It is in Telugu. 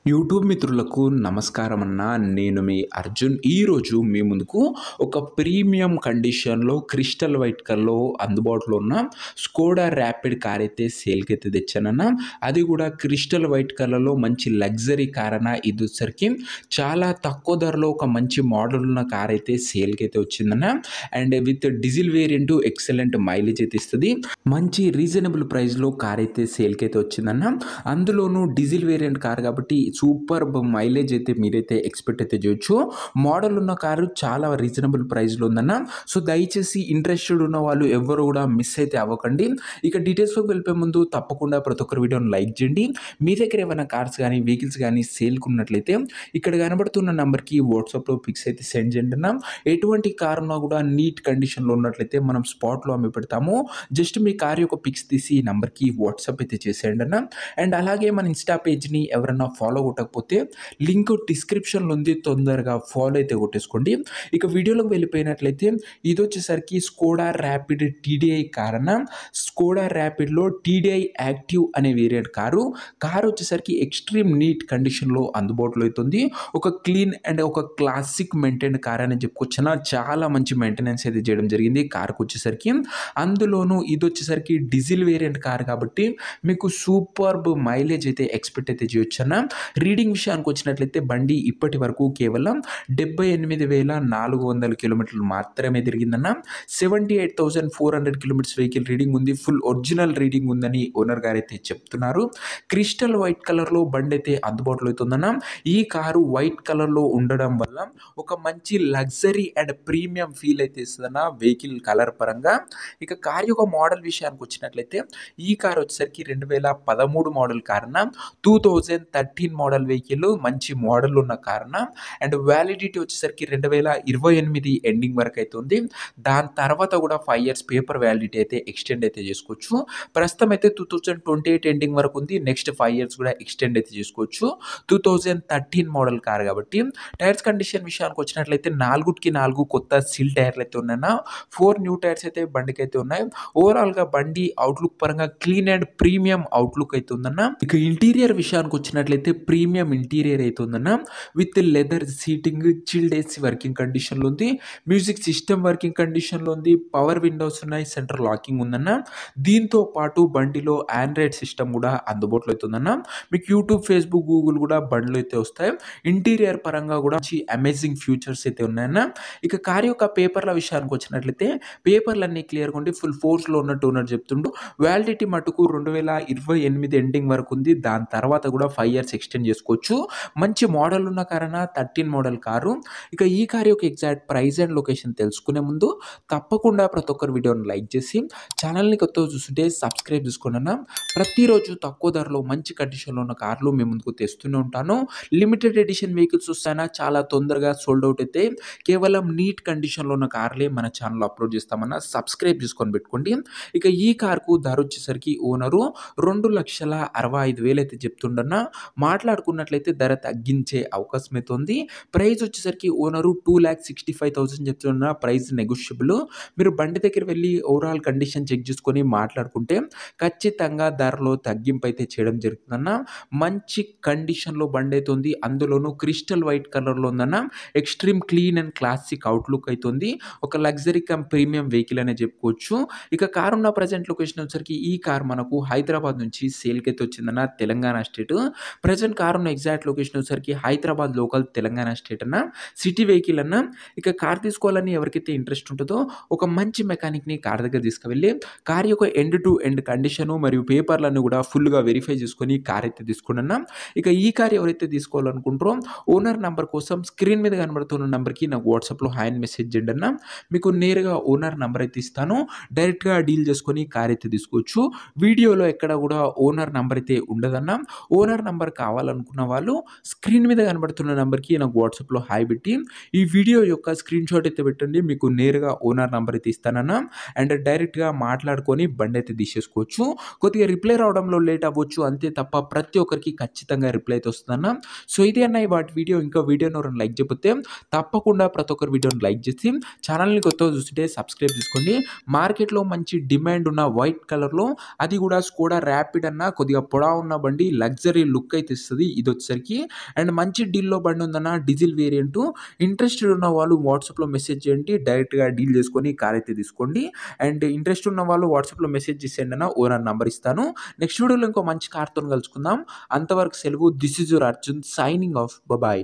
యూట్యూబ్ మిత్రులకు నమస్కారం అన్న. నేను మీ అర్జున్. ఈరోజు మీ ముందుకు ఒక ప్రీమియం కండిషన్‌లో క్రిస్టల్ వైట్ కలర్‌లో అందుబాటులో ఉన్న స్కోడా ర్యాపిడ్ కార్ అయితే సేల్‌కైతే తెచ్చానన్న. అది కూడా క్రిస్టల్ వైట్ కలర్‌లో మంచి లగ్జరీ కార్ అన్న. ఇదొచ్చేసరికి చాలా తక్కువ ధరలో ఒక మంచి మోడల్ ఉన్న కార్ అయితే సేల్‌కైతే వచ్చిందన్న. And with diesel variant excellent mileage అయితే ఇస్తది. మంచి రీజనబుల్ ప్రైస్‌లో కార్ అయితే సేల్‌కైతే వచ్చిందన్న. అందులోనూ డీజిల్ వేరియంట్ కార్ కాబట్టి సూపర్బ్ మైలేజ్ అయితే మీరైతే ఎక్స్‌పెక్ట్ అయితే చేయొచ్చు. మోడల్ ఉన్న కారు చాలా రీజనబుల్ ప్రైస్‌లో ఉందన్న. సో, దయచేసి ఇంట్రెస్టెడ్ ఉన్న వాళ్ళు ఎవ్వరు కూడా మిస్ అయితే అవ్వకండి. ఇక డీటెయిల్స్‌లోకి వెళ్ళిపోయే ముందు తప్పకుండా ప్రతి ఒక్కరు వీడియోని లైక్ చేయండి. మీ దగ్గర ఏమైనా కార్స్ గానీ, వెహికల్స్ గానీ సేల్‌కి ఉన్నట్లయితే ఇక్కడ కనబడుతున్న నంబర్‌కి వాట్సాప్‌లో పిక్స్ అయితే సెండ్ చేయండి అన్న. ఎటువంటి కార్ ఉన్నా కూడా నీట్ కండిషన్‌లో ఉన్నట్లయితే మనం స్పాట్‌లో అమ్మి పెడతాము. జస్ట్ మీ కార్ యొక్క పిక్స్ తీసి ఈ నంబర్‌కి వాట్సాప్ అయితే చేసేయండి అన్న. అండ్ అలాగే మన ఇన్‌స్టా పేజ్‌ని ఎవరైనా ఫాలో కొట్టకపోతే లింక్ డిస్క్రిప్షన్‌లో ఉంది. తొందరగా ఫాలో అయితే కొట్టేసుకోండి. ఇక వీడియోలోకి వెళ్ళిపోయినట్లయితే ఇదొచ్చేసరికి స్కోడా ర్యాపిడ్ టీడీఐ కార్ అన్న. స్కోడా ర్యాపిడ్‌లో టీడీఐ యాక్టివ్ అనే వేరియంట్ కారు. కార్ వచ్చేసరికి ఎక్స్‌ట్రీమ్ నీట్ కండిషన్‌లో అందుబాటులో అయితే ఉంది. ఒక క్లీన్ అండ్ ఒక క్లాసిక్ మెయింటైన్డ్ కార్ అని చెప్పుకోవచ్చున. చాలా మంచి మెయింటెనెన్స్ అయితే చేయడం జరిగింది కార్‌కొచ్చేసరికి. అందులోనూ ఇదొచ్చేసరికి డీజిల్ వేరియంట్ కార్ కాబట్టి మీకు సూపర్బ్ మైలేజ్ అయితే ఎక్స్‌పెక్ట్ అయితే చేయొచ్చన్న. రీడింగ్ విషయానికి వచ్చినట్లయితే బండి ఇప్పటి వరకు కేవలం 78,400 కిలోమీటర్లు మాత్రమే తిరిగిందన్న. 78,400 కిలోమీటర్స్ వెహికల్ రీడింగ్ ఉంది. ఫుల్ ఒరిజినల్ రీడింగ్ ఉందని ఓనర్ గారైతే చెప్తున్నారు. క్రిస్టల్ వైట్ కలర్‌లో బండైతే అందుబాటులో అయితే ఉందన్న. ఈ కారు వైట్ కలర్‌లో ఉండడం వల్ల ఒక మంచి లగ్జరీ అండ్ ప్రీమియం ఫీల్ అయితే ఇస్తదన్న వెహికల్ కలర్ పరంగా. ఇక కార్ యొక్క మోడల్ విషయానికి వచ్చినట్లయితే ఈ కార్ వచ్చేసరికి 2013 మోడల్ కార్ అన్న. 2013 మోడల్ వెహికల్ మంచి మోడల్ ఉన్న కార్ అన్న. అండ్ వ్యాలిడిటీ వచ్చేసరికి 2028 ఎండింగ్ వరకు అయితే ఉంది. దాని తర్వాత కూడా 5 ఇయర్స్ పేపర్ వ్యాలిడిటీ అయితే ఎక్స్టెండ్ అయితే చేసుకోవచ్చు. ప్రస్తుతం అయితే 2028 ఎండింగ్ వరకు ఉంది. నెక్స్ట్ 5 ఇయర్స్ కూడా ఎక్స్టెండ్ అయితే చేసుకోవచ్చు. 2013 మోడల్ కార్ కాబట్టి టైర్స్ కండిషన్ విషయానికి వచ్చినట్లయితే 4కి 4 కొత్త సీల్ టైర్లు అయితే ఉన్నాయన్న. 4 న్యూ టైర్స్ అయితే బండికైతే ఉన్నాయి. ఓవరాల్‌గా బండి అవుట్‌లుక్ పరంగా క్లీన్ అండ్ ప్రీమియం అవుట్‌లుక్ అయితే ఉందన్న. ఇక ఇంటీరియర్ విషయానికి వచ్చినట్లయితే ప్రీమియం ఇంటీరియర్ అయితే ఉందన్న. With leather seating, chilled AC working కండిషన్‌లో ఉంది. మ్యూజిక్ సిస్టమ్ వర్కింగ్ కండిషన్‌లో ఉంది. పవర్ విండోస్ ఉన్నాయి. సెంటర్ లాకింగ్ ఉందన్న. దీంతో పాటు బండిలో ఆండ్రాయిడ్ సిస్టమ్ కూడా అందుబాటులో అయితే ఉందన్న. మీకు యూట్యూబ్, ఫేస్‌బుక్, గూగుల్ కూడా బండ్లో అయితే వస్తాయి. ఇంటీరియర్ పరంగా కూడా మంచి అమేజింగ్ ఫీచర్స్ అయితే ఉన్నాయన్న. ఇక కార్ యొక్క పేపర్ల విషయానికి వచ్చినట్లయితే పేపర్లన్నీ క్లియర్‌గా ఉండి ఫుల్ ఫోర్స్‌లో ఉన్నట్టు ఓనర్ చెప్తుండు. వ్యాలిడిటీ మటుకు 2028 ఎండింగ్ వరకు ఉంది. దాని తర్వాత కూడా 5 ఇయర్స్ ఎక్స్టెండ్ చేసుకోవచ్చు. మంచి మోడల్ ఉన్న కార్ అన్న. 13 మోడల్ కారు. ఇక ఈ కార్ యొక్క ఎగ్జాక్ట్ ప్రైస్ అండ్ లొకేషన్ తెలుసుకునే ముందు తప్పకుండా ప్రతి ఒక్కరు వీడియోని లైక్ చేసి ఛానల్‌ని కొత్తగా చూస్తుంటే సబ్స్క్రైబ్ చేసుకోండి అన్న. ప్రతిరోజు తక్కువ ధరలో మంచి కండిషన్‌లో ఉన్న కార్లు మీ ముందుకు తెస్తూనే ఉంటాను. లిమిటెడ్ ఎడిషన్ వెహికల్స్ వస్తాయన్న. చాలా తొందరగా సోల్డ్ అవుట్ అయితే కేవలం నీట్ కండిషన్‌లో ఉన్న కార్లే మన ఛానల్‌లో అప్లోడ్ చేస్తామన్న. సబ్స్క్రైబ్ చేసుకొని పెట్టుకోండి. ఇక ఈ కార్‌కు ధర వచ్చేసరికి ఓనరు 2,65,000 అయితే చెప్తుండన్న. మాట్లాడుకున్నట్లయితే ధర తగ్గించే అవకాశం అయితే ఉంది. ప్రైస్ వచ్చేసరికి ఓనరు 2,65,000 చెప్తున్న. Price negotiable. మీరు బండి దగ్గర వెళ్ళి ఓవరాల్ కండిషన్ చెక్ చేసుకొని మాట్లాడుకుంటే ఖచ్చితంగా ధరలో తగ్గింపు అయితే చేయడం జరుగుతుందన్న. మంచి కండిషన్‌లో బండి అయితే ఉంది. అందులోనూ క్రిస్టల్ వైట్ కలర్‌లో ఉందన్న. Extreme clean and classic outlook అయితే ఉంది. ఒక లగ్జరీ కమ్ ప్రీమియం వెహికల్ అనే చెప్పుకోవచ్చు. ఇక కార్ ఉన్న ప్రెజెంట్ లొకేషన్ వచ్చేసరికి ఈ కార్ మనకు హైదరాబాద్ నుంచి సేల్‌కి అయితే వచ్చిందన్న. తెలంగాణ స్టేట్. ప్రెజెంట్ కార్ ఉన్న ఎగ్జాక్ట్ లొకేషన్ వచ్చేసరికి హైదరాబాద్ లోకల్ తెలంగాణ స్టేట్ అన్న. సిటీ వెహికల్ అన్న. ఇక కార్ తీసుకోవాలని ఎవరికైతే ఇంట్రెస్ట్ ఉంటుందో ఒక మంచి మెకానిక్‌ని కార్ దగ్గర తీసుకువెళ్ళి కార్ యొక్క ఎండ్ టు ఎండ్ కండిషను మరియు పేపర్‌లన్నీ కూడా ఫుల్‌గా వెరిఫై చేసుకొని కార్ అయితే తీసుకోండి అన్న. ఇక ఈ కార్ ఎవరైతే తీసుకోవాలనుకుంటారో ఓనర్ నంబర్ కోసం స్క్రీన్ మీద కనబడుతున్న నంబర్‌కి నాకు వాట్సాప్‌లో హాయ్ అని మెసేజ్ చేయండి అన్న. మీకు నేరుగా ఓనర్ నంబర్ అయితే ఇస్తాను. డైరెక్ట్‌గా డీల్ చేసుకొని కార్ అయితే తీసుకోవచ్చు. వీడియోలో ఎక్కడ కూడా ఓనర్ నంబర్ అయితే ఉండదన్న. ఓనర్ నంబర్ కావాలనుకున్న వాళ్ళు స్క్రీన్ మీద కనబడుతున్న నంబర్‌కి నాకు వాట్సాప్‌లో హాయ్ పెట్టి ఈ వీడియో యొక్క స్క్రీన్‌షాట్ అయితే పెట్టండి. మీకు నేరుగా ఓనర్ నంబర్ అయితే ఇస్తానన్న. అండ్ డైరెక్ట్‌గా మాట్లాడుకొని బండి అయితే తీసేసుకోవచ్చు. కొద్దిగా రిప్లై రావడంలో లేట్ అవ్వచ్చు. అంతే తప్ప ప్రతి ఒక్కరికి ఖచ్చితంగా రిప్లై అయితే వస్తుందన్న. సో, ఇది అన్న వాటి వీడియో. ఇంకా వీడియోని ఎవరైనా లైక్ చేయకపోతే తప్పకుండా ప్రతి ఒక్కరు వీడియోని లైక్ చేసి ఛానల్‌ని కొత్తగా చూస్తుంటే సబ్స్క్రైబ్ చేసుకోండి. మార్కెట్‌లో మంచి డిమాండ్ ఉన్న వైట్ కలర్‌లో అది కూడా స్కోడా ర్యాపిడ్ అన్న. కొద్దిగా పొడవు ఉన్న బండి లగ్జరీ లుక్ అయితే ఇస్తది. వస్తది ఇదొచ్చేసరికి. అండ్ మంచి డీల్‌లో బండుందన్న డీజిల్ వేరియంటు. ఇంట్రెస్టెడ్ ఉన్న వాళ్ళు వాట్సాప్‌లో మెసేజ్ చేయండి. డైరెక్ట్‌గా డీల్ చేసుకొని కారైతే తీసుకోండి. అండ్ ఇంట్రెస్ట్ ఉన్న వాళ్ళు వాట్సాప్‌లో మెసేజ్ చేసేయండి అన్న. ఓనర్ నంబర్ ఇస్తాను. నెక్స్ట్ వీడియోలో ఇంకో మంచి కార్‌తోని కలుసుకుందాం. అంతవరకు సెలవు. This is your Arjun signing off. Bye.